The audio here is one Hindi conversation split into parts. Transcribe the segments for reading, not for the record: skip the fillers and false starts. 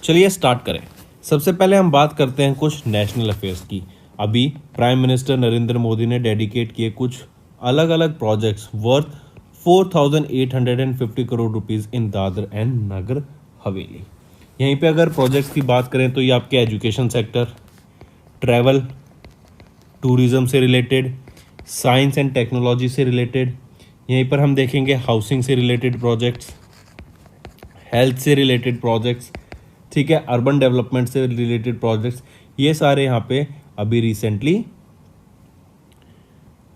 चलिए स्टार्ट करें। सबसे पहले हम बात करते हैं कुछ नेशनल अफेयर्स की। अभी प्राइम मिनिस्टर नरेंद्र मोदी ने डेडिकेट किए कुछ अलग अलग projects worth 4,850 crore rupees in Dadra and Nagar Haveli. यहीं पे अगर प्रोजेक्ट्स की बात करें तो ये आपके एजुकेशन सेक्टर, ट्रैवल टूरिज्म से रिलेटेड, साइंस एंड टेक्नोलॉजी से रिलेटेड, यहीं पर हम देखेंगे हाउसिंग से रिलेटेड प्रोजेक्ट्स, हेल्थ से रिलेटेड प्रोजेक्ट्स, ठीक है, अर्बन डेवलपमेंट से रिलेटेड प्रोजेक्ट्स, ये सारे यहाँ पे अभी रिसेंटली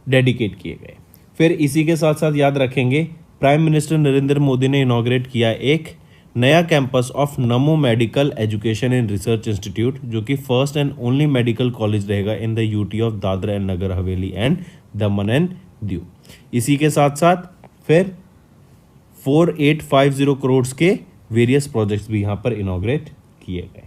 डेडिकेट किए गए। फिर इसी के साथ साथ याद रखेंगे प्राइम मिनिस्टर नरेंद्र मोदी ने इनॉग्रेट किया एक नया campus of Namo medical education and research institute, जो कि first and only medical college रहेगा in the UT of Dadra and Nagar Haveli and Daman and Diu. इसी के साथ साथ फिर 4,850 करोड़ के वेरियस प्रोजेक्ट्स भी यहां पर इनॉग्रेट किए गए।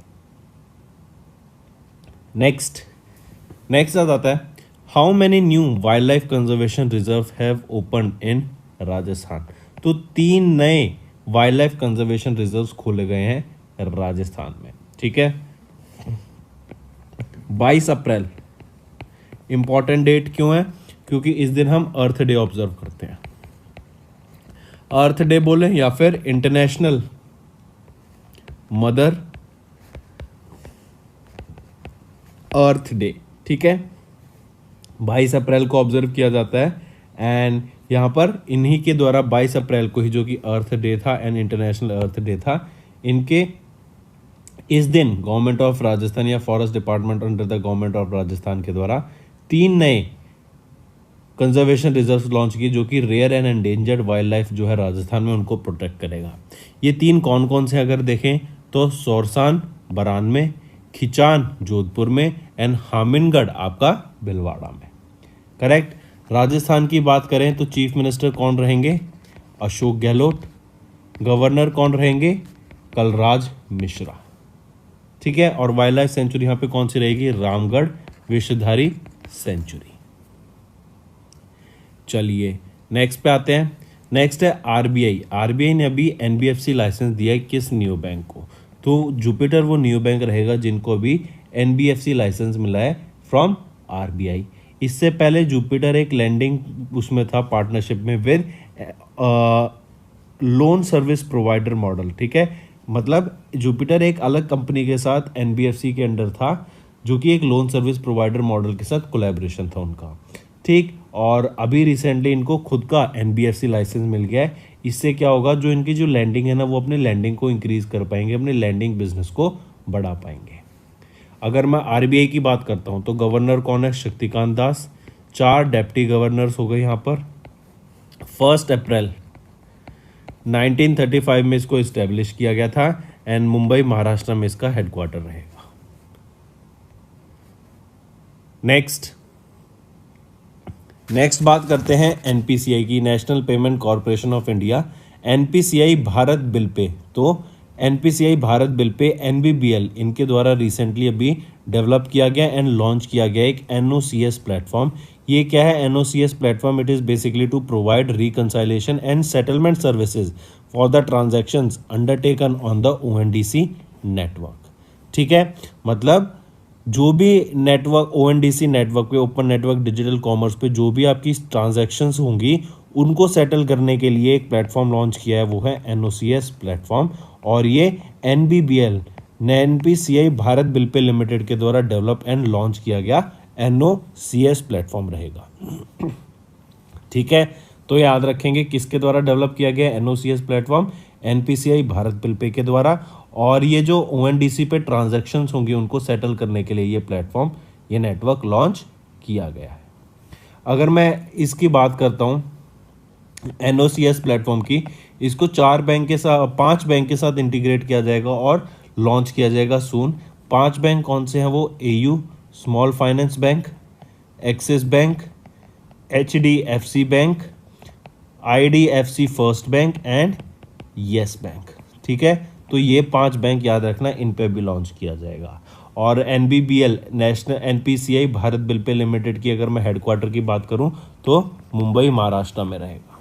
नेक्स्ट आ जाता है how many new wild life conservation reserve have open in Rajasthan. तो 3 नए वाइल्ड लाइफ कंजर्वेशन रिजर्व्स खोले गए हैं राजस्थान में, ठीक है। 22 अप्रैल इंपॉर्टेंट डेट क्यों है? क्योंकि इस दिन हम अर्थ डे ऑब्जर्व करते हैं। अर्थ डे बोले या फिर इंटरनेशनल मदर अर्थ डे, ठीक है, 22 अप्रैल को ऑब्जर्व किया जाता है। एंड यहाँ पर इन्हीं के द्वारा 22 अप्रैल को ही, जो कि अर्थ डे था एंड इंटरनेशनल अर्थ डे था, इनके इस दिन गवर्नमेंट ऑफ राजस्थान या forest department under the government of Rajasthan के द्वारा 3 नए कंजर्वेशन रिजर्व लॉन्च किए, जो कि rare and endangered wildlife जो है राजस्थान में उनको प्रोटेक्ट करेगा। ये 3 कौन कौन से अगर देखें तो सोरसान बरान में, खिचान जोधपुर में एंड हामिनगढ़ आपका भिलवाड़ा में। करेक्ट। राजस्थान की बात करें तो चीफ मिनिस्टर कौन रहेंगे? अशोक गहलोत। गवर्नर कौन रहेंगे? कलराज मिश्रा, ठीक है। और वाइल्ड लाइफ सेंचुरी यहाँ पे कौन सी रहेगी? रामगढ़ विषधारी सेंचुरी। चलिए नेक्स्ट पे आते हैं। नेक्स्ट है आरबीआई। आरबीआई ने अभी एनबीएफसी लाइसेंस दिया है किस नियो बैंक को? तो जुपिटर वो नियो बैंक रहेगा जिनको अभी एनबीएफसी लाइसेंस मिला है फ्रॉम आरबीआई। इससे पहले जुपिटर एक लैंडिंग उसमें था पार्टनरशिप में with loan service provider model, ठीक है। मतलब जुपिटर एक अलग कंपनी के साथ एनबीएफसी के अंडर था, जो कि एक लोन सर्विस प्रोवाइडर मॉडल के साथ कोलैबोरेशन था उनका, ठीक। और अभी रिसेंटली इनको खुद का एनबीएफसी लाइसेंस मिल गया है। इससे क्या होगा, जो इनकी जो लैंडिंग है ना, वो अपने लैंडिंग को इंक्रीज कर पाएंगे, अपने लैंडिंग बिजनेस को बढ़ा पाएंगे। अगर मैं आरबीआई की बात करता हूं तो गवर्नर कौन है? शक्तिकांत दास। 4 डेप्टी गवर्नर्स हो गए यहाँ पर। 1 अप्रैल 1935 में इसको इस्टेब्लिश किया गया था एंड मुंबई महाराष्ट्र में इसका हेडक्वार्टर रहेगा। नेक्स्ट बात करते हैं एनपीसीआई की, national payment corporation of India. NPCI Bharat bill पे, तो एनपीसीआई भारत बिल पे एनबीबीएल इनके द्वारा रिसेंटली अभी डेवलप किया गया एंड लॉन्च किया गया एक एनओसीएस प्लेटफॉर्म। ये क्या है NOCS platform? It is basically to provide reconciliation and settlement services for the transactions undertaken on the ONDC network, ठीक है। मतलब जो भी नेटवर्क ओएनडीसी नेटवर्क पे, ओपन नेटवर्क डिजिटल कॉमर्स पे जो भी आपकी ट्रांजैक्शंस होंगी उनको सेटल करने के लिए एक प्लेटफॉर्म लॉन्च किया है, वो है एनओसीएस प्लेटफॉर्म। और ये NBBL NPCI Bharat bill pay limited के द्वारा डेवलप एंड लॉन्च किया गया एनओसीएस प्लेटफॉर्म रहेगा, ठीक है। तो याद रखेंगे किसके द्वारा डेवलप किया गया NOCS platform? NPCI Bharat bill पे के द्वारा। और ये जो ओएनडीसी पे ट्रांजैक्शंस होंगी उनको सेटल करने के लिए ये प्लेटफॉर्म, ये नेटवर्क लॉन्च किया गया है। अगर मैं इसकी बात करता हूँ एनओसीएस प्लेटफॉर्म की, इसको 5 बैंक के साथ इंटीग्रेट किया जाएगा और लॉन्च किया जाएगा सून। 5 बैंक कौन से हैं वो? AU small finance bank, axis bank, HDFC bank, IDFC first bank and yes bank, ठीक है। तो ये 5 बैंक याद रखना, इन पे भी लॉन्च किया जाएगा। और NBBL national NPCI Bharat bill pay limited की अगर मैं हेडक्वार्टर की बात करूं तो मुंबई महाराष्ट्र में रहेगा।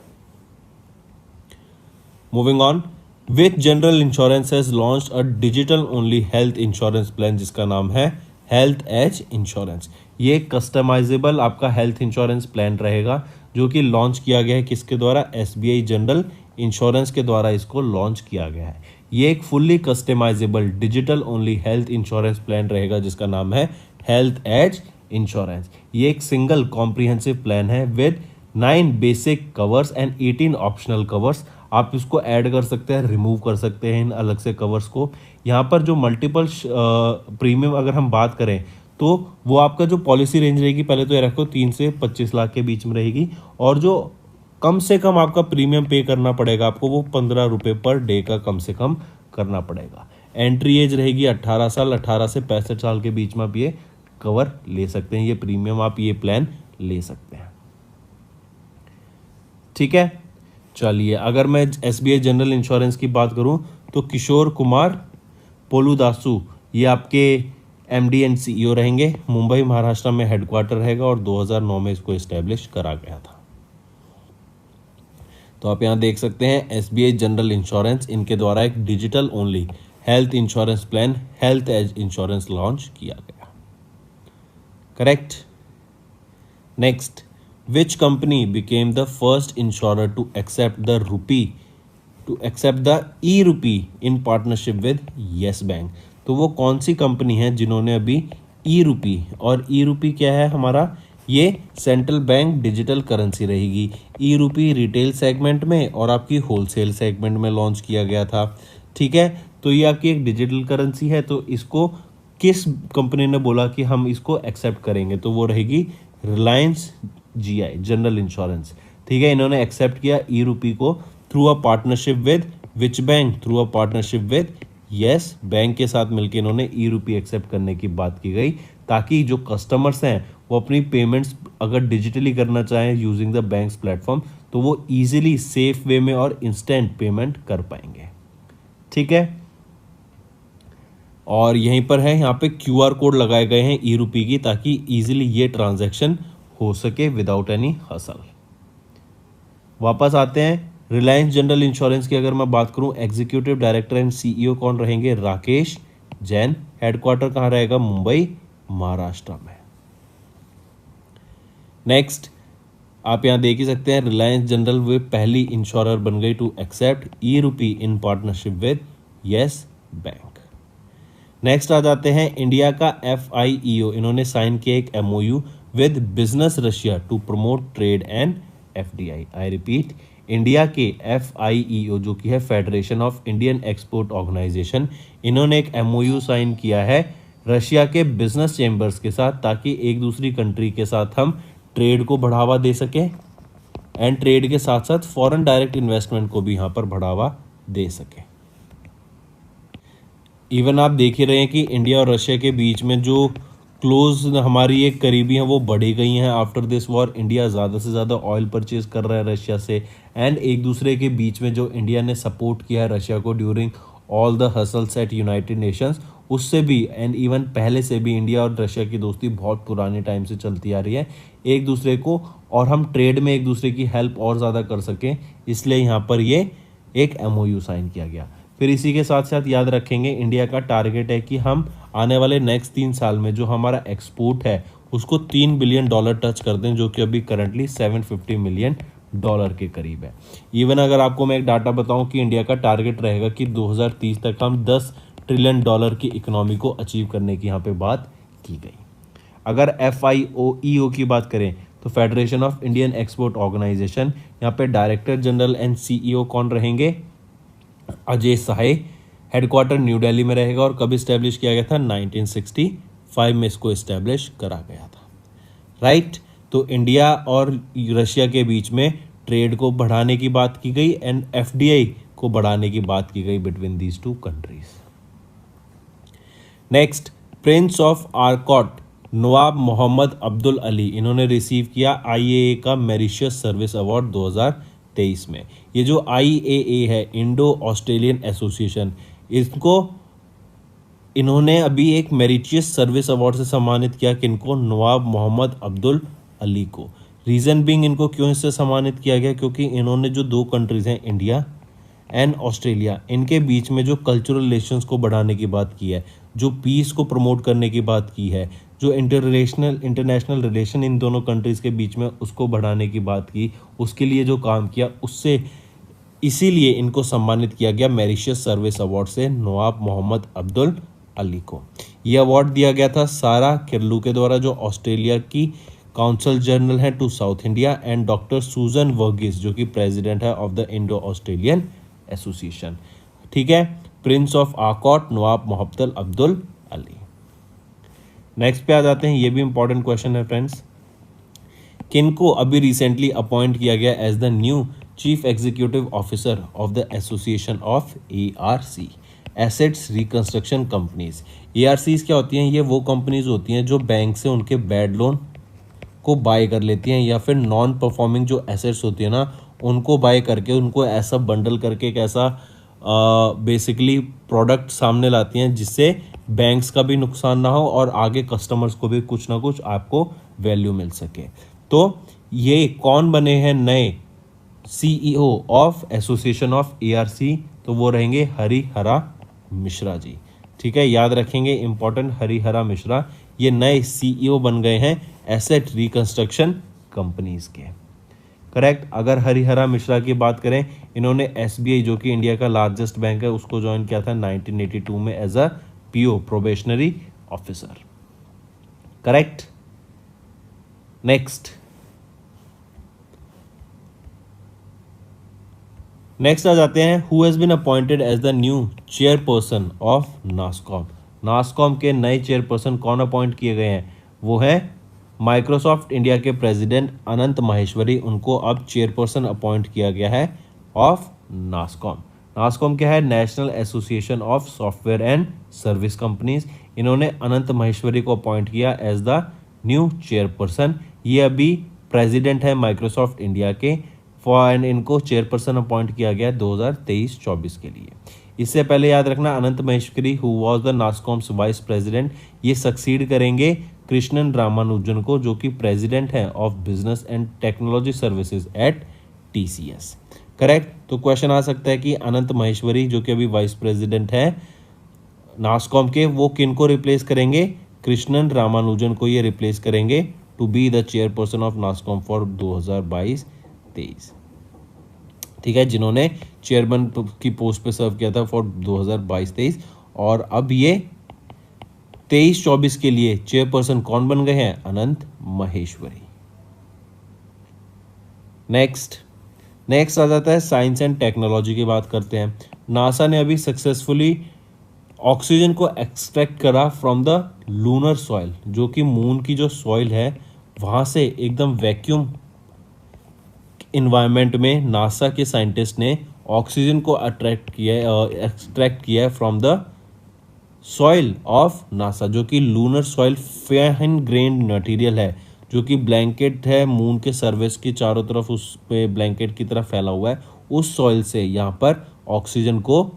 Moving on, which general insurance has launched a digital only health insurance plan जिसका नाम है हेल्थ एज इंश्योरेंस। ये कस्टमाइजेबल आपका हेल्थ इंश्योरेंस प्लान रहेगा जो कि लॉन्च किया गया है किसके द्वारा, एसबीआई जनरल इंश्योरेंस के द्वारा इसको लॉन्च किया गया है। ये एक fully customisable digital only health insurance plan रहेगा जिसका नाम है हेल्थ एज इंश्योरेंस। ये एक सिंगल कॉम्प्रिहेंसिव प्लान है with 9 basic covers and 18 optional covers. आप इसको ऐड कर सकते हैं, रिमूव कर सकते हैं इन अलग से कवर्स को। यहाँ पर जो मल्टीपल प्रीमियम अगर हम बात करें तो वो आपका जो पॉलिसी रेंज रहेगी, पहले तो ये रखो 3 से 25 लाख के बीच में रहेगी, और जो कम से कम आपका प्रीमियम पे करना पड़ेगा आपको वो 15 रुपये पर डे का कम से कम करना पड़ेगा। एंट्री एज रहेगी 18 साल, 18 से 65 साल के बीच में आप ये कवर ले सकते हैं, ये प्रीमियम आप ये प्लान ले सकते हैं। ठीक है, चलिए अगर मैं एसबीआई जनरल इंश्योरेंस की बात करूं तो किशोर कुमार पोलुदासु ये आपके एमडी एंड सीईओ रहेंगे। मुंबई महाराष्ट्र में हेडक्वार्टर रहेगा और 2009 में इसको एस्टेब्लिश करा गया था। तो आप यहाँ देख सकते हैं एसबीआई जनरल इंश्योरेंस, इनके द्वारा एक digital only health insurance plan health as insurance launch किया गया। Correct. Next, which company became the first insurer to accept the e-rupee in partnership with yes bank? तो वो कौन सी कंपनी है जिन्होंने अभी e-rupee, और e-rupee क्या है हमारा, ये सेंट्रल बैंक डिजिटल करेंसी रहेगी। e-rupee रिटेल सेगमेंट में और आपकी होलसेल सेगमेंट में लॉन्च किया गया था। ठीक है, तो ये आपकी एक डिजिटल करेंसी है, तो इसको किस कंपनी ने बोला कि हम इसको एक्सेप्ट करेंगे, तो वो रहेगी रिलायंस जीआई जनरल इंश्योरेंस। ठीक है, इन्होंने एक्सेप्ट किया e-rupee को through a partnership with which bank, through a partnership with Yes bank के साथ मिलकर इन्होंने e-rupee एक्सेप्ट करने की बात की गई, ताकि जो कस्टमर्स हैं वो अपनी पेमेंट्स अगर डिजिटली करना चाहें यूजिंग द बैंक्स प्लेटफॉर्म तो वो इजीली सेफ वे में और इंस्टेंट पेमेंट कर पाएंगे। ठीक है, और यहीं पर है यहाँ पे QR कोड लगाए गए हैं e-rupee की, ताकि इजीली ये ट्रांजैक्शन हो सके विदाउट एनी हसल। वापस आते हैं रिलायंस जनरल इंश्योरेंस की अगर मैं बात करूं, एग्जीक्यूटिव डायरेक्टर एंड सीईओ कौन रहेंगे, राकेश जैन। हेडक्वार्टर कहां रहेगा, मुंबई महाराष्ट्र में। नेक्स्ट, आप यहां देख ही सकते हैं रिलायंस जनरल वे पहली इंश्योरर बन गई to accept e-rupee in partnership with Yes Bank. Next आ जाते हैं इंडिया का FIEO, इन्होंने साइन किया एक MOU with business Russia to promote trade and FDI। I repeat, India के FIEO जो कि है federation of Indian export organisation, इन्होंने एक MOU साइन किया है रशिया के बिजनेस चैम्बर्स के साथ, ताकि एक दूसरी कंट्री के साथ हम ट्रेड को बढ़ावा दे सकें एंड ट्रेड के साथ साथ फॉरेन डायरेक्ट इन्वेस्टमेंट को भी यहाँ पर बढ़ावा दे सकें। इवन आप देख ही रहे हैं कि इंडिया और रशिया के बीच में जो क्लोज हमारी एक करीबी हैं वो बढ़ी गई हैं आफ्टर दिस वॉर। इंडिया ज़्यादा से ज़्यादा ऑयल परचेज कर रहा है रशिया से, एंड एक दूसरे के बीच में जो इंडिया ने सपोर्ट किया है रशिया को during all the hustles at United Nations, उससे भी एंड इवन पहले से भी इंडिया और रशिया की दोस्ती बहुत पुराने टाइम से चलती आ रही है एक दूसरे को, और हम ट्रेड में एक दूसरे की हेल्प और ज़्यादा कर सकें, इसलिए यहाँ पर ये एक MOU साइन किया गया। फिर इसी के साथ साथ याद रखेंगे इंडिया का टारगेट है कि हम आने वाले नेक्स्ट 3 साल में जो हमारा एक्सपोर्ट है उसको $3 बिलियन टच कर दें, जो कि अभी करंटली $750 मिलियन के करीब है। इवन अगर आपको मैं एक डाटा बताऊं कि इंडिया का टारगेट रहेगा कि 2030 तक हम $10 ट्रिलियन की इकोनॉमी को अचीव करने की यहाँ पे बात की गई। अगर FIEO की बात करें तो federation of Indian export organisation, यहाँ पे डायरेक्टर जनरल एंड CEO कौन रहेंगे, अजय साहे। हेडक्वार्टर न्यू दिल्ली में रहेगा और कब इस्टेब्लिश किया गया था, 1965 में इसको इस्टेब्लिश करा गया था। राइट, तो इंडिया और रशिया के बीच में ट्रेड को बढ़ाने की बात की गई एंड FDI को बढ़ाने की बात की गई between these two countries. Next, prince of Arcot Nawab Mohammed Abdul Ali, इन्होंने रिसीव किया IAA का मेरिशियस सर्विस अवार्ड 2023 में। ये जो IAA है, इंडो ऑस्ट्रेलियन एसोसिएशन, इसको इन्होंने अभी एक मेरिशियस सर्विस अवार्ड से सम्मानित किया, किनको, नवाब मोहम्मद अब्दुल अली को। रीज़न बीइंग इनको क्यों इससे सम्मानित किया गया, क्योंकि इन्होंने जो 2 कंट्रीज़ हैं इंडिया एंड ऑस्ट्रेलिया, इनके बीच में जो कल्चरल रिलेशंस को बढ़ाने की बात की है, जो पीस को प्रमोट करने की बात की है, जो इंटरनेशनल रिलेशन इन दोनों कंट्रीज़ के बीच में उसको बढ़ाने की बात की, उसके लिए जो काम किया उससे इसीलिए इनको सम्मानित किया गया मैरिशियस सर्विस अवार्ड से नवाब मोहम्मद अब्दुल अली को। यह अवार्ड दिया गया था सारा किरलू के द्वारा, जो ऑस्ट्रेलिया की काउंसल जनरल है to South India, and doctor Susan Varghese जो कि प्रेसिडेंट है of the Indo Australian association. ठीक है, prince of Arcot Nawab Mohammed Abdul Ali. Next पे आ जाते हैं, ये भी इंपॉर्टेंट क्वेश्चन है फ्रेंड्स। किनको अभी रिसेंटली अपॉइंट किया गया as the new chief executive officer of the association of ARC, assets reconstruction companies. ARCs क्या होती हैं? ये वो कंपनीज होती हैं जो बैंक से उनके बैड लोन को बाय कर लेती हैं, या फिर नॉन परफॉर्मिंग जो एसेट्स होती है ना, उनको बाय करके उनको ऐसा बंडल करके एक ऐसा बेसिकली प्रोडक्ट सामने लाती हैं जिससे बैंक्स का भी नुकसान ना हो और आगे कस्टमर्स को भी कुछ ना कुछ आपको वैल्यू मिल सके। तो ये कौन बने हैं नए CEO of association of ARC? तो वो रहेंगे हरिहरा मिश्रा जी। ठीक है, याद रखेंगे, इंपॉर्टेंट, हरिहरा मिश्रा ये नए सीईओ बन गए हैं एसेट रिकंस्ट्रक्शन कंपनीज के। करेक्ट। अगर हरिहरा मिश्रा की बात करें, इन्होंने एसबीआई जो कि इंडिया का लार्जेस्ट बैंक है उसको ज्वाइन किया था 1982 में as a PO, probationary officer. Correct. Next आ जाते हैं, who has been appointed as the new chairperson of NASSCOM. NASSCOM के नए चेयरपर्सन कौन अपॉइंट किए गए हैं? वो है माइक्रोसॉफ्ट इंडिया के प्रेसिडेंट अनंत माहेश्वरी, उनको अब चेयरपर्सन अपॉइंट किया गया है ऑफ नासकॉम। नासकॉम क्या है? National association of software and service companies. इन्होंने अनंत माहेश्वरी को अपॉइंट किया एज द न्यू चेयरपर्सन। ये अभी प्रेसिडेंट है माइक्रोसॉफ्ट इंडिया के, एंड इनको चेयरपर्सन अपॉइंट किया गया 2023-24 के लिए। इससे पहले याद रखना, Anant Maheshwari who was the NASSCOM's vice president, ये सक्सीड करेंगे कृष्णन रामानुजन को जो कि प्रेसिडेंट है of business and technology services at TCS. Correct. तो क्वेश्चन आ सकता है कि अनंत माहेश्वरी जो कि अभी वाइस प्रेसिडेंट है नासकॉम के, वो किन को रिप्लेस करेंगे? कृष्णन रामानुजन को ये रिप्लेस करेंगे to be the chairperson of NASSCOM for 2022-23। ठीक है, जिन्होंने चेयरमैन की पोस्ट पे सर्व किया था फॉर 2022-23, और अब ये 23-24 के लिए चेयरपर्सन कौन बन गए हैं? अनंत माहेश्वरी। नेक्स्ट आ जाता है साइंस एंड टेक्नोलॉजी की बात करते हैं। नासा ने अभी सक्सेसफुली ऑक्सीजन को एक्सट्रैक्ट करा फ्रॉम द लूनर सॉइल, जो कि मून की जो सॉइल है वहाँ से एकदम वैक्यूम इन्वायरमेंट में नासा के साइंटिस्ट ने ऑक्सीजन को एक्सट्रैक्ट किया है from the soil of NASA, जो कि lunar soil fine grand material है, जो कि ब्लैंकेट है मून के सर्फेस की चारों तरफ, उस पे ब्लैंकेट की तरह फैला हुआ है। उस सॉइल से यहाँ पर ऑक्सीजन को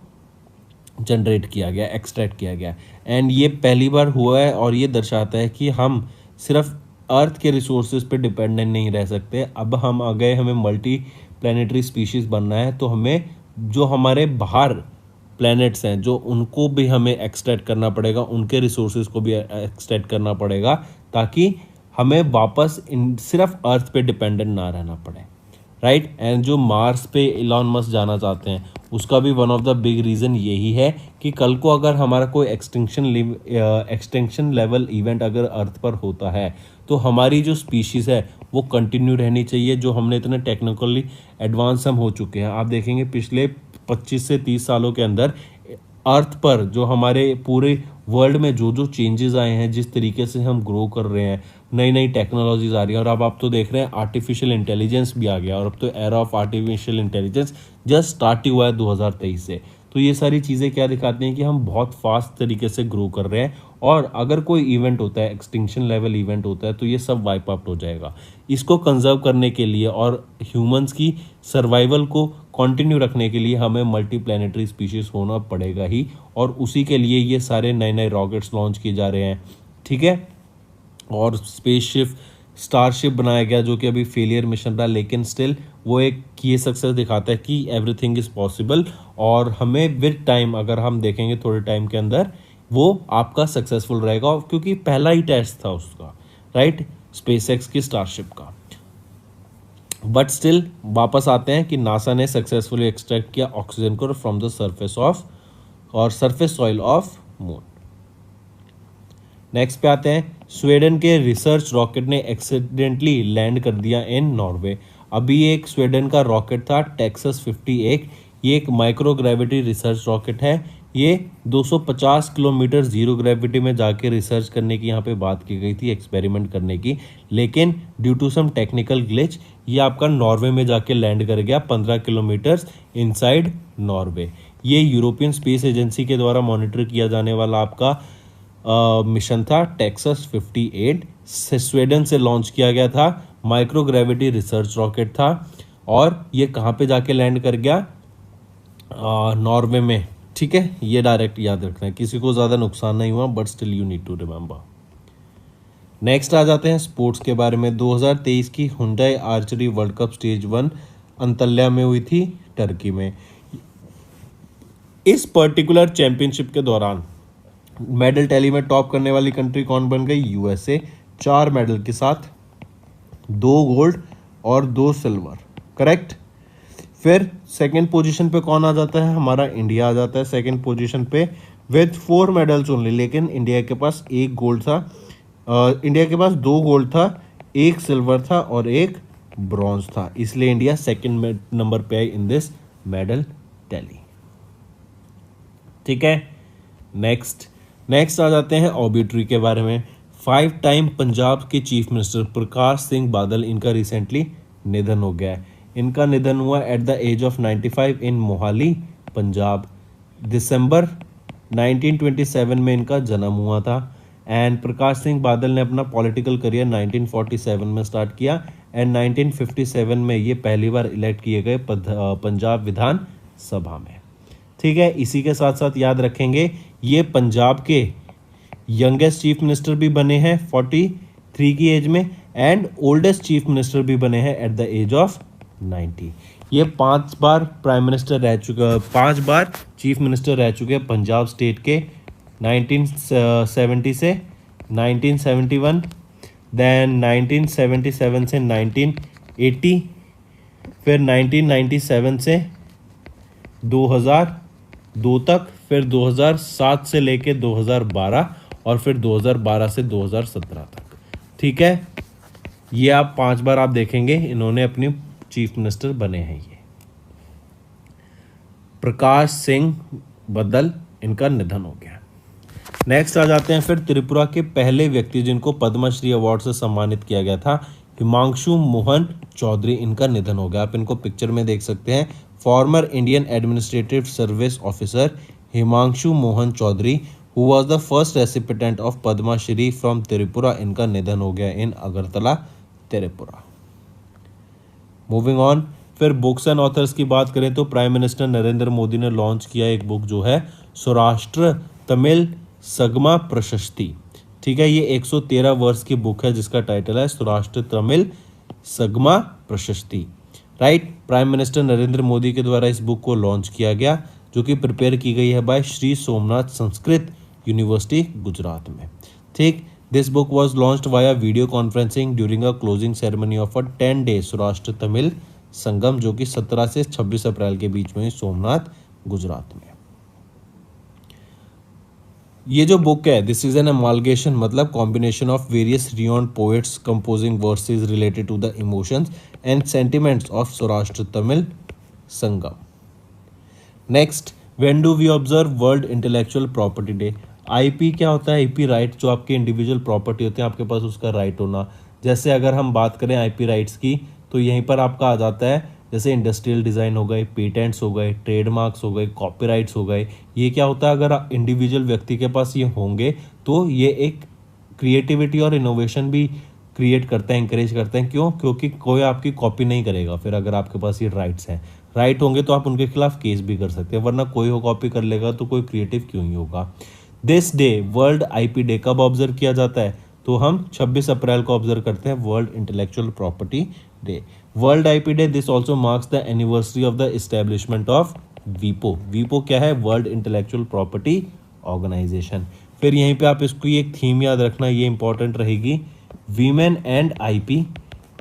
जनरेट किया गया, एक्सट्रैक्ट किया गया, एंड ये पहली बार हुआ है। और ये दर्शाता है कि हम सिर्फ अर्थ के रिसोर्सेज पे डिपेंडेंट नहीं रह सकते। अब हम आ गए, हमें मल्टी प्लानिटरी स्पीशीज बनना है, तो हमें जो हमारे बाहर प्लैनेट्स हैं जो उनको भी हमें एक्सट्रैक्ट करना पड़ेगा, उनके रिसोर्सेज को भी एक्सट्रैक्ट करना पड़ेगा, ताकि हमें वापस सिर्फ अर्थ पे डिपेंडेंट ना रहना पड़े। राइट। एंड जो मार्स पे इलॉन मस्क जाना चाहते हैं, उसका भी one of the big reason यही है कि कल को अगर हमारा कोई एक्सटेंशन लेवल इवेंट अगर अर्थ पर होता है, तो हमारी जो स्पीशीज़ है वो कंटिन्यू रहनी चाहिए। जो हमने इतने टेक्निकली एडवांस हम हो चुके हैं, आप देखेंगे पिछले 25 से 30 सालों के अंदर अर्थ पर जो हमारे पूरे वर्ल्ड में जो जो चेंजेस आए हैं, जिस तरीके से हम ग्रो कर रहे हैं, नई नई टेक्नोलॉजीज आ रही है, और अब आप तो देख रहे हैं आर्टिफिशियल इंटेलिजेंस भी आ गया, और अब तो era of artificial intelligence just start ही हुआ है 2023 से। तो ये सारी चीज़ें क्या दिखाती हैं कि हम बहुत फास्ट तरीके से ग्रो कर रहे हैं, और अगर कोई इवेंट होता है, एक्सटिंक्शन लेवल इवेंट होता है, तो ये सब वाइप आउट हो जाएगा। इसको कंजर्व करने के लिए और ह्यूमंस की सर्वाइवल को कंटिन्यू रखने के लिए हमें मल्टी प्लानिटरी स्पीशीज होना पड़ेगा ही, और उसी के लिए ये सारे नए नए रॉकेट्स लॉन्च किए जा रहे हैं। ठीक है, और स्टारशिप बनाया गया जो कि अभी फेलियर मिशन रहा, लेकिन स्टिल वो एक ये सक्सेस दिखाता है कि एवरीथिंग इज़ पॉसिबल, और हमें विद टाइम अगर हम देखेंगे थोड़े टाइम के अंदर वो आपका सक्सेसफुल रहेगा, क्योंकि पहला ही टेस्ट था उसका, राइट, स्पेसएक्स की स्टारशिप का। बट स्टिल वापस आते हैं कि नासा ने सक्सेसफुली एक्सट्रैक्ट किया ऑक्सीजन को फ्रॉम द सरफेस ऑफ और surface soil of moon. Next पे आते हैं, स्वीडन के रिसर्च रॉकेट ने एक्सीडेंटली लैंड कर दिया इन नॉर्वे। अभी एक स्वीडन का रॉकेट था टेक्सस 51, ये एक माइक्रो ग्रेविटी रिसर्च रॉकेट है। ये 250 किलोमीटर जीरो ग्रेविटी में जाके रिसर्च करने की यहाँ पे बात की गई थी, एक्सपेरिमेंट करने की, लेकिन due to some technical glitch ये आपका नॉर्वे में जाके लैंड कर गया 15 किलोमीटर इनसाइड नॉर्वे। ये यूरोपियन स्पेस एजेंसी के द्वारा मॉनिटर किया जाने वाला आपका मिशन था टेक्सस 58, स्वीडन से लॉन्च किया गया था, माइक्रो ग्रेविटी रिसर्च रॉकेट था, और ये कहाँ पे जाके लैंड कर गया, नॉर्वे में। ठीक है, ये डायरेक्ट याद रखना है, किसी को ज़्यादा नुकसान नहीं हुआ, but still you need to remember. Next आ जाते हैं स्पोर्ट्स के बारे में। 2023 की Hyundai archery world cup stage 1 Antalya में हुई थी, टर्की में। इस पर्टिकुलर चैंपियनशिप के दौरान मेडल टैली में टॉप करने वाली कंट्री कौन बन गई, यूएसए, 4 मेडल के साथ, 2 गोल्ड और 2 सिल्वर, करेक्ट। फिर सेकंड पोजीशन पे कौन आ जाता है, हमारा इंडिया आ जाता है सेकंड पोजीशन पे विद 4 मेडल्स ओनली, लेकिन इंडिया के पास 1 गोल्ड था, इंडिया के पास 2 गोल्ड था, 1 सिल्वर था और 1 ब्रॉन्ज था, इसलिए इंडिया सेकंड नंबर पे आई इन दिस मेडल टैली। ठीक है, नेक्स्ट आ जाते हैं ऑबिट्री के बारे में। 5 टाइम पंजाब के चीफ मिनिस्टर प्रकाश सिंह बादल, इनका रिसेंटली निधन हो गया है। इनका निधन हुआ एट द एज ऑफ 95 इन मोहाली, पंजाब। दिसंबर 1927 में इनका जन्म हुआ था। एंड प्रकाश सिंह बादल ने अपना पॉलिटिकल करियर 1947 में स्टार्ट किया, एंड 1957 में ये पहली बार इलेक्ट किए गए पंजाब विधान सभा में। ठीक है, इसी के साथ साथ याद रखेंगे ये पंजाब के यंगेस्ट चीफ मिनिस्टर भी बने हैं 43 की एज में, एंड ओल्डेस्ट चीफ मिनिस्टर भी बने हैं एट द एज ऑफ 90। ये 5 बार प्राइम मिनिस्टर रह चुके, 5 बार चीफ मिनिस्टर रह चुके हैं पंजाब स्टेट के, 1970 से 1971, देन 1977 से 1980, फिर 1997 से 2002 तक, फिर 2007 से लेके 2012, और फिर 2012 से 2017 तक। ठीक है, ये आप 5 बार आप देखेंगे इन्होंने अपनी चीफ मिनिस्टर बने हैं। ये प्रकाश सिंह बादल, इनका निधन हो गया। नेक्स्ट आ जाते हैं फिर त्रिपुरा के पहले व्यक्ति जिनको पद्मश्री अवार्ड से सम्मानित किया गया था, हिमांशु मोहन चौधरी, इनका निधन हो गया। आप इनको पिक्चर में देख सकते हैं। Former Indian administrative service officer Himanshu Mohan Chaudhary, who was the first recipient of Padmashri from Tripura, इनका निधन हो गया इन अगरतला, त्रिपुरा। मूविंग ऑन, फिर बुक्स एंड ऑथर्स की बात करें तो प्राइम मिनिस्टर नरेंद्र मोदी ने लॉन्च किया एक बुक जो है सौराष्ट्र तमिल सगमा प्रशस्ति। ठीक है, ये 113 वर्ष की बुक है जिसका टाइटल है सौराष्ट्र तमिल सगमा प्रशस्ति, right. Prime minister Narendra Modi के द्वारा इस बुक को लॉन्च किया गया, जो कि प्रिपेयर की गई है बाय श्री सोमनाथ संस्कृत यूनिवर्सिटी गुजरात में। ठीक, this book was launched via video conferencing during a closing ceremony of a 10-day Saurashtra Tamil Sangam, जो कि 17 से 26 अप्रैल के बीच में सोमनाथ गुजरात में। ये जो बुक है, दिस इज एन अमालगेशन, मतलब combination of various renowned poets composing verses related to the emotions and sentiments of Saurashtra Tamil Sangam. Next, when do we observe world intellectual property day. IP क्या होता है? आईपी राइट, जो आपके इंडिविजुअल प्रॉपर्टी होते हैं, आपके पास उसका राइट होना। जैसे अगर हम बात करें आईपी राइट्स की, तो यहीं पर आपका आ जाता है जैसे इंडस्ट्रियल डिज़ाइन हो गए, पेटेंट्स हो गए, ट्रेडमार्क्स हो गए, कॉपीराइट्स हो गए। ये क्या होता है, अगर इंडिविजुअल व्यक्ति के पास ये होंगे तो ये एक क्रिएटिविटी और इनोवेशन भी क्रिएट करते हैं, इंकरेज करते हैं। क्यों? क्योंकि कोई आपकी कॉपी नहीं करेगा। फिर अगर आपके पास ये राइट्स हैं, राइट होंगे तो आप उनके खिलाफ केस भी कर सकते हैं, वरना कोई हो कॉपी कर लेगा तो कोई क्रिएटिव क्यों ही होगा। This day, world IP day, कब ऑब्जर्व किया जाता है? तो हम 26 अप्रैल को ऑब्जर्व करते हैं world intellectual property day. World IP day, this also marks the anniversary of the establishment of वीपो। वीपो क्या है? World intellectual property organisation. फिर यहीं पे आप इसको एक थीम याद रखना, ये इंपॉर्टेंट रहेगी, women and IP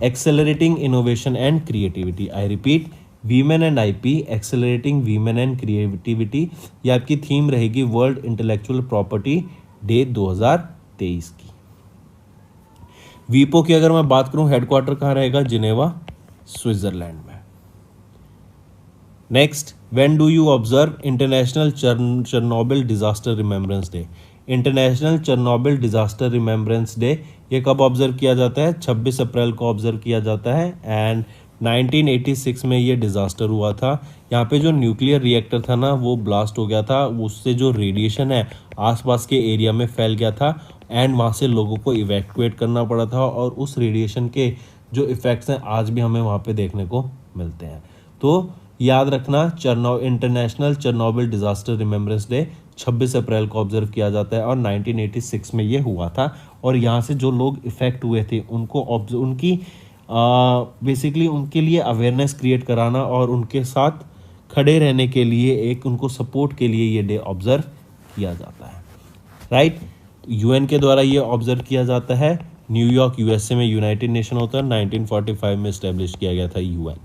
accelerating innovation and creativity. I repeat, women and IP accelerating women and creativity, ये आपकी थीम रहेगी वर्ल्ड इंटेलेक्चुअल प्रॉपर्टी डे 2023 की। वीपो की अगर मैं बात करूं, हेडक्वार्टर कहाँ रहेगा? जिनेवा, स्विट्जरलैंड में। Next, when do you observe international Chernobyl disaster remembrance day? International Chernobyl disaster remembrance day ये कब ऑब्जर्व किया जाता है? 26 अप्रैल को ऑब्जर्व किया जाता है। एंड 1986 में ये डिजास्टर हुआ था। यहाँ पे जो न्यूक्लियर रिएक्टर था ना, वो ब्लास्ट हो गया था, उससे जो रेडिएशन है आसपास के एरिया में फैल गया था एंड वहाँ से लोगों को इवैक्यूएट करना पड़ा था, और उस रेडिएशन के जो इफ़ेक्ट्स हैं आज भी हमें वहाँ पे देखने को मिलते हैं। तो याद रखना, international Chernobyl disaster remembrance day 26 अप्रैल को ऑब्जर्व किया जाता है और 1986 में ये हुआ था। और यहाँ से जो लोग इफ़ेक्ट हुए थे उनको उनकी बेसिकली उनके लिए अवेयरनेस क्रिएट कराना और उनके साथ खड़े रहने के लिए, एक उनको सपोर्ट के लिए ये डे ऑब्जर्व किया जाता है, राइट। यूएन के द्वारा ये ऑब्जर्व किया जाता है। न्यूयॉर्क यूएसए में यूनाइटेड नेशन होता है, 1945 में इस्टेब्लिश किया गया था यूएन।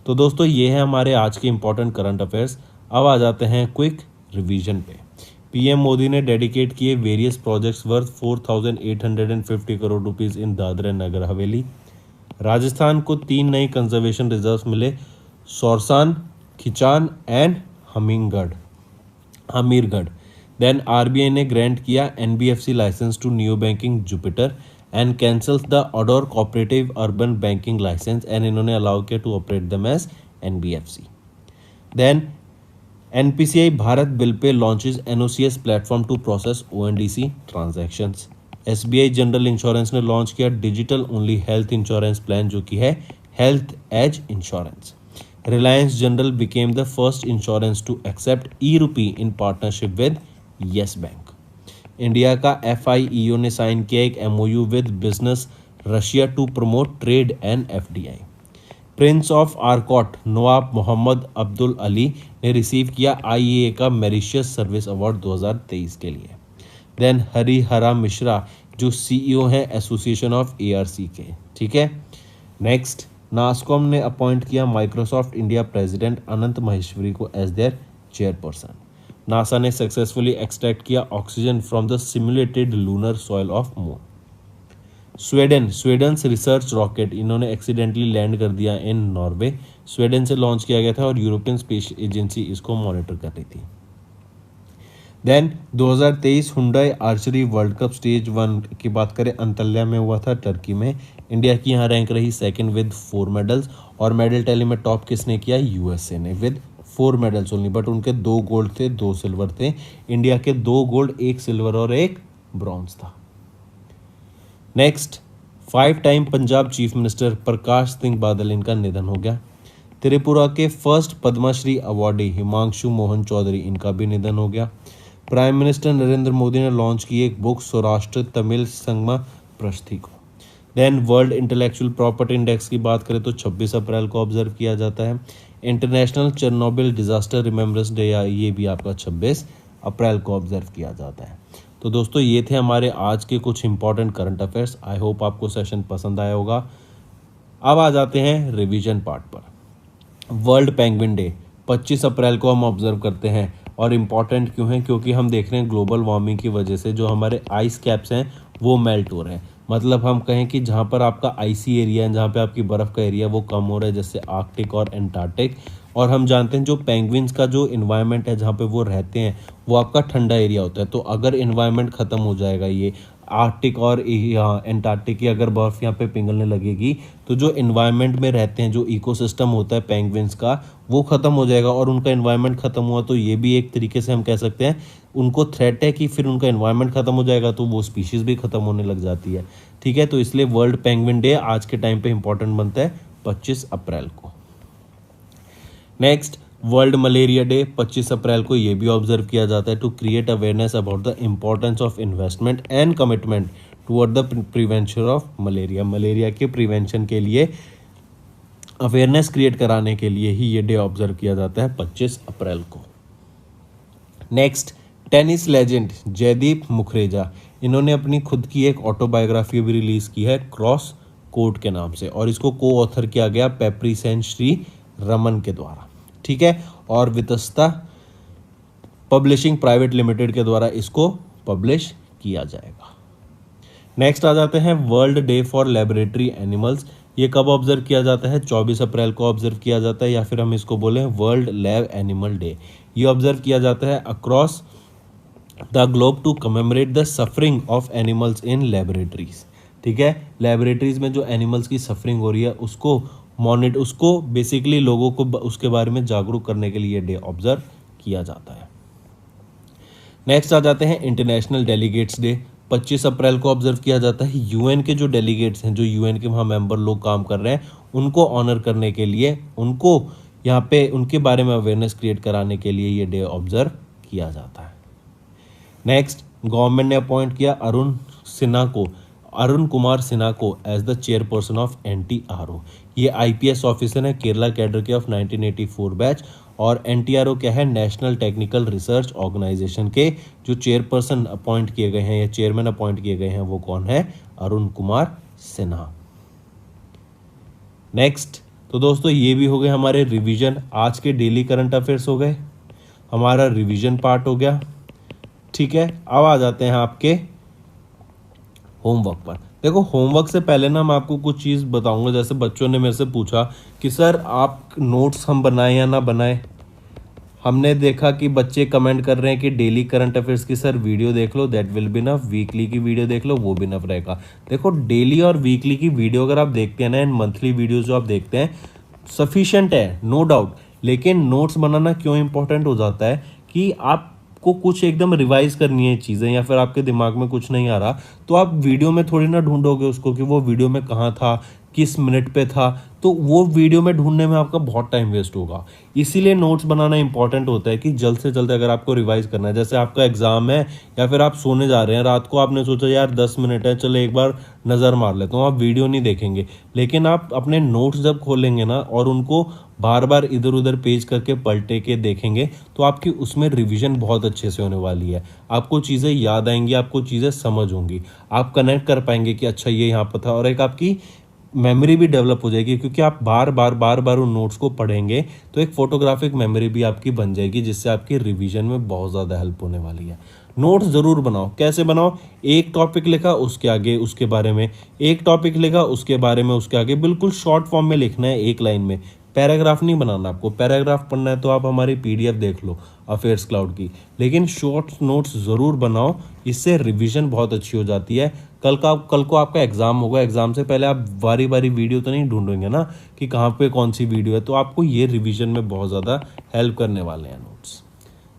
तो दोस्तों ये है हमारे आज के इंपॉर्टेंट करंट अफेयर्स। अब आ जाते हैं क्विक रिवीजन पे। पीएम मोदी ने डेडिकेट किए various projects worth 4,850 crore rupees in Dadra and Nagar Haveli. Rajasthan को 3 नई कंजर्वेशन रिजर्व्स मिले, Sorsan, Khichan and Hamirgarh. Then RBI ने ग्रांट किया NBFC licence to neo banking Jupiter and cancels the Adoor cooperative urban banking licence, and इन्होंने अलाउ किया to operate them as NBFC. Then NPCI Bharat bill pay launches NOCS platform to process ONDC transactions. SBI general insurance ने लॉन्च किया digital only health insurance plan, जो कि है health as insurance. Reliance general became the first insurance to accept e rupee in partnership with Yes Bank. India का एफआईईओ ने साइन किया एक MoU with business Russia to promote trade and FDI. Prince of Arcot Nawab Mohammed Abdul Ali ने रिसीव किया आईएए का मेरिशियस सर्विस अवार्ड 2023 के लिए। देन हरिहरा मिश्रा जो सीईओ हैं एसोसिएशन ऑफ एआरसी के, ठीक है। नेक्स्ट, नासकॉम ने अपॉइंट किया Microsoft India president Anant Maheshwari को एज देयर चेयरपर्सन। नासा ने सक्सेसफुली एक्सट्रैक्ट किया oxygen from the simulated lunar soil of moon. Sweden research rocket इन्होंने एक्सीडेंटली लैंड कर दिया इन नॉर्वे। स्वीडन से लॉन्च किया गया था और यूरोपियन स्पेस एजेंसी इसको मॉनिटर कर रही थी। Then 2023 Hyundai archery world cup stage 1 की बात करें, अंतल्या में हुआ था, टर्की में। इंडिया की यहाँ रैंक रही सेकंड विद 4 मेडल्स, और मेडल टैली में टॉप किसने किया? यूएसए ने विद 4 मेडल्स ओनली, बट उनके 2 गोल्ड थे, 2 सिल्वर थे। इंडिया के 2 गोल्ड, 1 सिल्वर और 1 ब्रॉन्ज था। Next, 5 time Punjab chief minister Prakash Singh Badal इनका निधन हो गया। त्रिपुरा के फर्स्ट पद्मश्री अवार्डी हिमांशु मोहन चौधरी इनका भी निधन हो गया। प्राइम मिनिस्टर नरेंद्र मोदी ने लॉन्च की एक बुक सौराष्ट्र तमिल संगमा प्रस्थि को। Then world intellectual property index की बात करें तो 26 अप्रैल को ऑब्जर्व किया जाता है। International Chernobyl disaster remembrance day ये भी आपका 26 अप्रैल को ऑब्जर्व किया जाता है। तो दोस्तों ये थे हमारे आज के कुछ important current affairs. I hope आपको सेशन पसंद आया होगा। अब आ जाते हैं रिवीजन पार्ट पर। वर्ल्ड पेंगुइन डे 25 अप्रैल को हम ऑब्जर्व करते हैं, और इम्पॉर्टेंट क्यों है? क्योंकि हम देख रहे हैं ग्लोबल वार्मिंग की वजह से जो हमारे आइस कैप्स हैं वो मेल्ट हो रहे हैं। मतलब हम कहें कि जहाँ पर आपका आइसी एरिया है, जहाँ पे आपकी बर्फ़ का एरिया वो कम हो रहा है, जैसे आर्कटिक और एंटार्क्टिक। और हम जानते हैं जो पेंगुइन्स का जो इन्वायरमेंट है जहाँ पे वो रहते हैं वो आपका ठंडा एरिया होता है। तो अगर इन्वायरमेंट ख़त्म हो जाएगा, ये आर्कटिक और यहाँ एंटार्क्टिक की अगर बर्फ़ यहाँ पे पिघलने लगेगी, तो जो इन्वायरमेंट में रहते हैं, जो इकोसिस्टम होता है पेंगुइन्स का, वो ख़त्म हो जाएगा। और उनका इन्वायरमेंट ख़त्म हुआ तो ये भी एक तरीके से हम कह सकते हैं उनको थ्रेट है कि फिर उनका इन्वायरमेंट ख़त्म हो जाएगा तो वो स्पीशीज़ भी ख़त्म होने लग जाती है, ठीक है। तो इसलिए वर्ल्ड पेंगुइन डे आज के टाइम पे इंपॉर्टेंट बनता है 25 अप्रैल को। Next, world malaria day 25 April को ये भी ऑब्जर्व किया जाता है to create awareness about the importance of investment and commitment toward the prevention of malaria. Malaria के प्रिवेंशन के लिए अवेयरनेस क्रिएट कराने के लिए ही ये डे ऑब्जर्व किया जाता है 25 अप्रैल को। नेक्स्ट, टेनिस लेजेंड जयदीप मुखरेजा, इन्होंने अपनी खुद की एक ऑटोबायोग्राफी भी रिलीज की है क्रॉस कोर्ट के नाम से, और इसको को ऑथर किया गया पेप्रीसेन श्री रमन के द्वारा, ठीक है, और वितस्ता पब्लिशिंग प्राइवेट लिमिटेड के द्वारा इसको पब्लिश किया जाएगा। नेक्स्ट आ जाते हैं world day for laboratory animals. ये कब ऑब्जर्व किया जाता है? 24 अप्रैल को ऑब्जर्व किया जाता है, या फिर हम इसको बोलें वर्ल्ड लैब एनिमल डे। ये ऑब्जर्व किया जाता है across the globe to commemorate the suffering of animals in laboratories, ठीक है। लेबोरेटरीज में जो एनिमल्स की सफरिंग हो रही है उसको बेसिकली लोगों को उसके बारे में जागरूक करने के लिए डे ऑब्जर्व किया जाता है। नेक्स्ट आ जाते हैं इंटरनेशनल डेलीगेट्स डे। 25 अप्रैल को ऑब्जर्व किया जाता है। यूएन के जो डेलीगेट्स हैं, जो यूएन के वहाँ मेंबर लोग काम कर रहे हैं, उनको ऑनर करने के लिए, उनको यहाँ पे उनके बारे में अवेयरनेस क्रिएट कराने के लिए ये डे ऑब्जर्व किया जाता है। नेक्स्ट, गवर्नमेंट ने अपॉइंट किया अरुण कुमार सिन्हा को as the chairperson of NTRO। ये IPS ऑफिसर है, केरला कैडर के ऑफ 1984 बैच, और NTRO क्या है? नेशनल टेक्निकल रिसर्च ऑर्गेनाइजेशन के जो चेयरपर्सन अपॉइंट किए गए हैं या चेयरमैन अपॉइंट किए गए हैं वो कौन है? अरुण कुमार सिन्हा। नेक्स्ट, तो दोस्तों ये भी हो गए हमारे रिवीजन, आज के डेली करंट अफेयर्स हो गए, हमारा रिवीजन पार्ट हो गया, ठीक है। अब आ जाते हैं आपके होमवर्क पर। देखो, होमवर्क से पहले ना मैं आपको कुछ चीज़ बताऊंगा। जैसे बच्चों ने मेरे से पूछा कि सर आप नोट्स हम बनाएं या ना बनाएं। हमने देखा कि बच्चे कमेंट कर रहे हैं कि डेली करंट अफेयर्स की सर वीडियो देख लो, that will be enough, weekly की वीडियो देख लो, वो भी नफ रहेगा। देखो, डेली और वीकली की वीडियो अगर आप देखते हैं ना, एंड मंथली वीडियोज जो आप देखते हैं, सफिशिएंट है, नो डाउट। लेकिन नोट्स बनाना क्यों इंपॉर्टेंट हो जाता है कि आपको कुछ एकदम रिवाइज करनी है चीज़ें, या फिर आपके दिमाग में कुछ नहीं आ रहा, तो आप वीडियो में थोड़ी ना ढूंढोगे उसको कि वो वीडियो में कहाँ था, किस मिनट पे था, तो वो वीडियो में ढूंढने में आपका बहुत टाइम वेस्ट होगा। इसीलिए नोट्स बनाना इंपॉर्टेंट होता है कि जल्द से जल्द अगर आपको रिवाइज करना है, जैसे आपका एग्जाम है या फिर आप सोने जा रहे हैं रात को, आपने सोचा यार 10 मिनट है, चलो एक बार नज़र मार लेता हूँ, आप वीडियो नहीं देखेंगे, लेकिन आप अपने नोट्स जब खोलेंगे ना और उनको बार बार इधर उधर पेज करके पलटे के देखेंगे, तो आपकी उसमें रिवीजन बहुत अच्छे से होने वाली है। आपको चीज़ें याद आएंगी, आपको चीज़ें समझ होंगी, आप कनेक्ट कर पाएंगे कि अच्छा ये यहाँ पर था, और एक आपकी मेमोरी भी डेवलप हो जाएगी, क्योंकि आप बार बार उन नोट्स को पढ़ेंगे तो एक फोटोग्राफिक मेमोरी भी आपकी बन जाएगी, जिससे आपकी रिवीजन में बहुत ज़्यादा हेल्प होने वाली है। नोट्स ज़रूर बनाओ। कैसे बनाओ? एक टॉपिक लिखा, उसके आगे उसके बारे में, एक टॉपिक लिखा, उसके बारे में, उसके आगे, बिल्कुल शॉर्ट फॉर्म में लिखना है, एक लाइन में। पैराग्राफ नहीं बनाना आपको। पैराग्राफ पढ़ना है तो आप हमारी PDF देख लो अफेयर्स क्लाउड की, लेकिन शॉर्ट नोट्स ज़रूर बनाओ, इससे रिवीजन बहुत अच्छी हो जाती है। कल को आपका एग्ज़ाम होगा, एग्ज़ाम से पहले आप बारी बारी वीडियो तो नहीं ढूंढेंगे ना कि कहाँ पे कौन सी वीडियो है, तो आपको ये रिवीजन में बहुत ज़्यादा हेल्प करने वाले हैं नोट्स,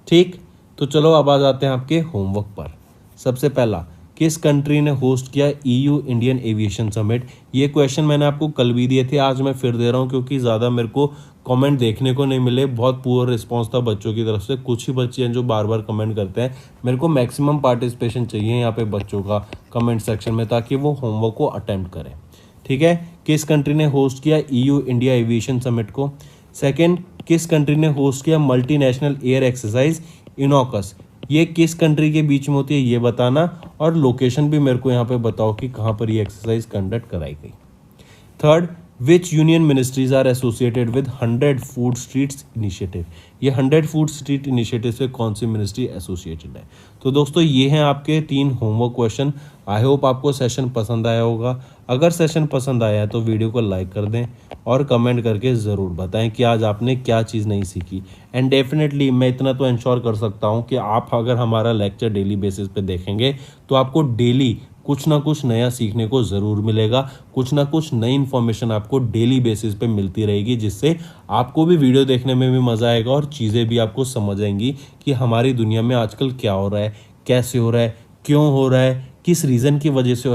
ठीक। तो चलो अब आ जाते हैं आपके होमवर्क पर। सबसे पहला, किस कंट्री ने होस्ट किया EU इंडियन एविएशन समिट? ये क्वेश्चन मैंने आपको कल भी दिए थे, आज मैं फिर दे रहा हूँ, क्योंकि ज़्यादा मेरे को कमेंट देखने को नहीं मिले। बहुत पुअर रिस्पांस था बच्चों की तरफ से। कुछ ही बच्चे हैं जो बार बार कमेंट करते हैं। मेरे को मैक्सिमम पार्टिसिपेशन चाहिए यहाँ पे बच्चों का कमेंट सेक्शन में, ताकि वो होमवर्क को अटेम्प्ट करें, ठीक है। किस कंट्री ने होस्ट किया EU इंडिया एविएशन समिट को? सेकेंड, किस कंट्री ने होस्ट किया मल्टीनेशनल एयर एक्सरसाइज इनॉकस? ये किस कंट्री के बीच में होती है ये बताना, और लोकेशन भी मेरे को यहाँ पे बताओ कि कहाँ पर ये एक्सरसाइज कंडक्ट कराई गई। Third, which union ministries are associated with 100 food streets initiative? ये 100 फूड स्ट्रीट इनिशिएटिव से कौन सी मिनिस्ट्री एसोसिएटेड है? तो दोस्तों ये हैं आपके 3 होमवर्क क्वेश्चन। आई होप आपको सेशन पसंद आया होगा। अगर सेशन पसंद आया है तो वीडियो को लाइक कर दें और कमेंट करके ज़रूर बताएं कि आज आपने क्या चीज़ नहीं सीखी। एंड डेफिनेटली मैं इतना तो इंश्योर कर सकता हूं कि आप अगर हमारा लेक्चर डेली बेसिस पे देखेंगे तो आपको डेली कुछ ना कुछ नया सीखने को ज़रूर मिलेगा। कुछ ना कुछ नई इन्फॉर्मेशन आपको डेली बेसिस पे मिलती रहेगी, जिससे आपको भी वीडियो देखने में भी मज़ा आएगा और चीज़ें भी आपको समझ आएंगी कि हमारी दुनिया में आजकल क्या हो रहा है, कैसे हो रहा है, क्यों हो रहा है, किस रीज़न की वजह से